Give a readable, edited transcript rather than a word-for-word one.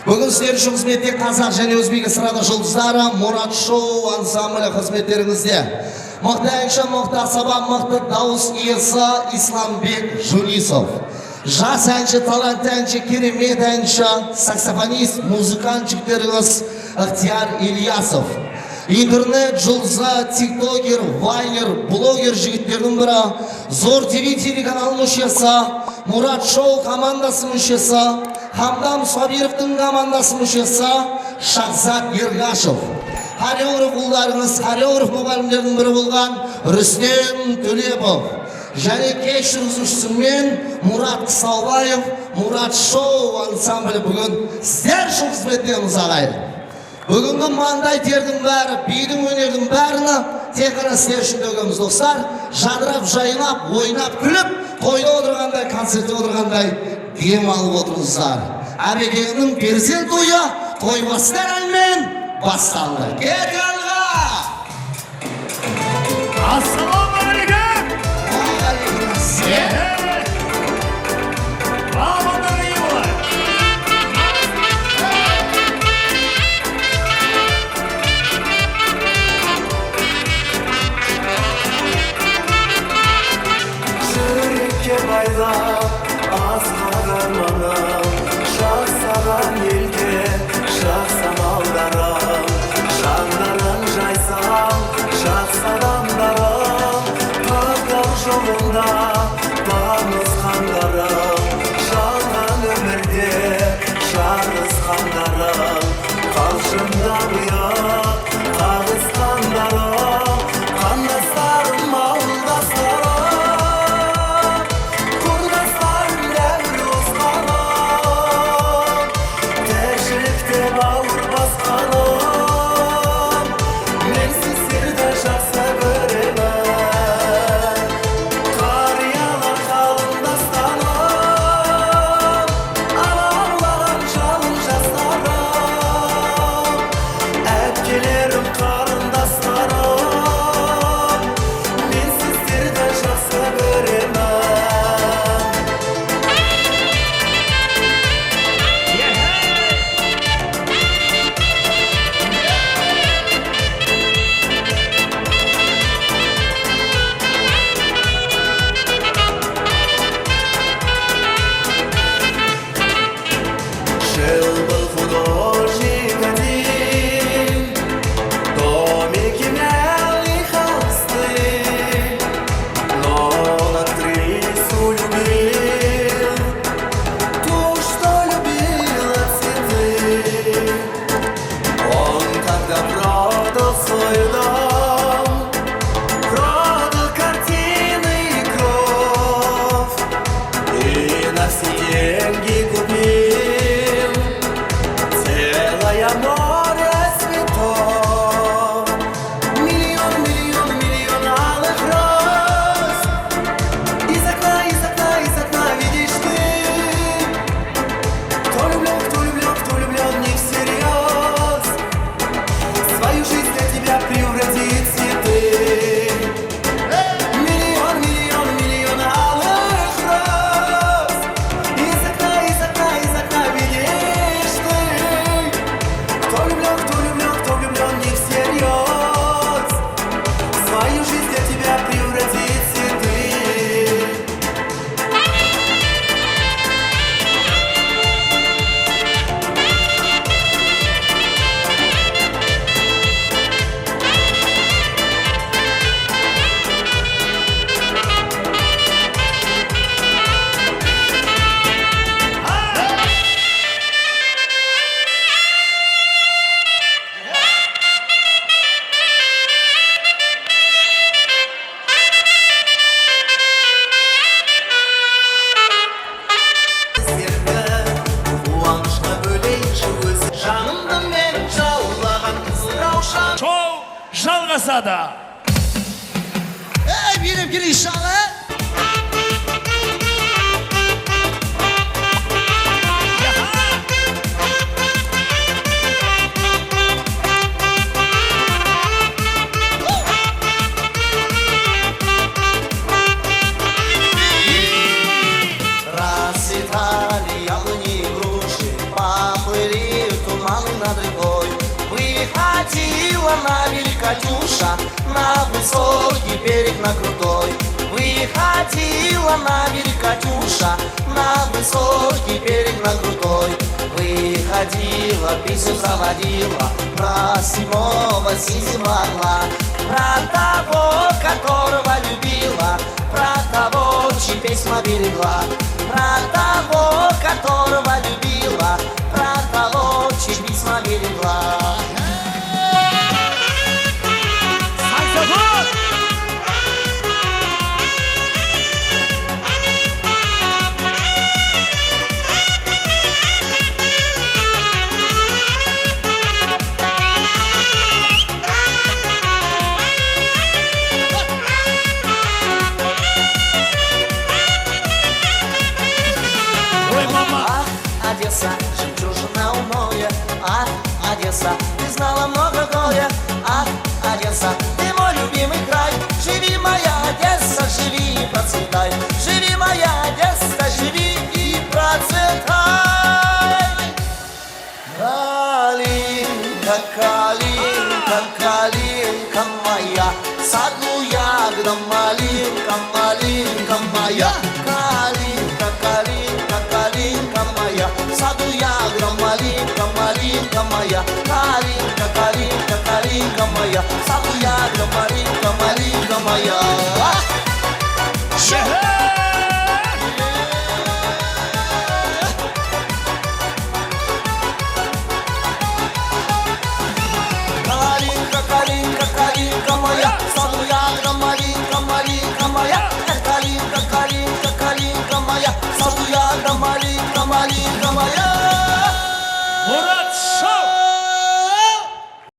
Бүгін сіздер үшін қызметте қазақ және өзбек эстрада жұлдыздары Мұрат Шоу ансамблі қызметтеріңізде. Мықты әнші, мықты асаба, мықты дауыс иесі Исламбек Жунисов. Жас әнші, талантты әнші, керемет әнші, саксофонист, музыкант жігіттеріңіз Ықтияр Ильясов. Интернет жұлдызы, тиктокер, вайнер, блогер жігіттердің бірі, Зор ТВ телеканал мүшесі, Мұрат Шоу командасы мүшесі, Хамдам Сабировтың командасы мүшесі Шахзат Ергашев. Хореограф ұлдарыңыз, хореограф мұғалімдердің бірі болған Рүстем Төлепов. Және кеш жүргізушісімен Мұрат Қысаубаев, Мұрат Шоу ансамблі бүгін сіздер үшін қызметтеміз ағайын. Бүгінгі маңдай тердің бәрі, бидің өнердің бәріні тек қана сіздер үшін төгеміз достар. Жадырап, жайнап, ойнап, күліп, тойда отырғандай, концертте отырғандай дем алып отырыңыздар. Әбекеңнің перзент тойы тойбастар әнмен басталды. Кет алға! Ассалаумағалейкум! Уағалейкум. Asqaran manam, şahsaran yelke, şahsamaldaram, şanların jaysam, şahsarandaram, Tağlar jolunda, bağımız kandaram, Şalgan ömürde, şarız kandaram, Karşımda uyak, ağız kandaram, Kandaslarım, ağıldaslarım, Жалғасады. Беріп келейік шағы. Расцветали яблони и груши, поплыли туманы над рекой. Выходила на берег Катюша, на высокий берег, на крутой. Выходила на берег Катюша, на высокий берег, на крутой. Выходила, песню заводила про седьмого Сизимала, про того, которого любила, про того, чьи письма берегла, про того, которого любила, про того, чьи письма берегла. Одесса, жемчужина у моря. Ах, Одесса, ты знала много горя. Ах, Одесса, ты мой любимый край. Живи, моя Одесса, живи и процветай. Живи, моя Одесса, живи и процветай. Калинка, калинка, калинка моя, в саду ягода малинка, малинка моя. Калинка, калинка, калинка моя, в саду ягода малинка, малинка моя. Калинка, калинка, калинка моя, в саду ягода малинка, малинка моя. Калинка, калинка, калинка моя, в саду ягода малинка, малинка моя. Калинка, калинка, калинка моя, в саду ягода малинка.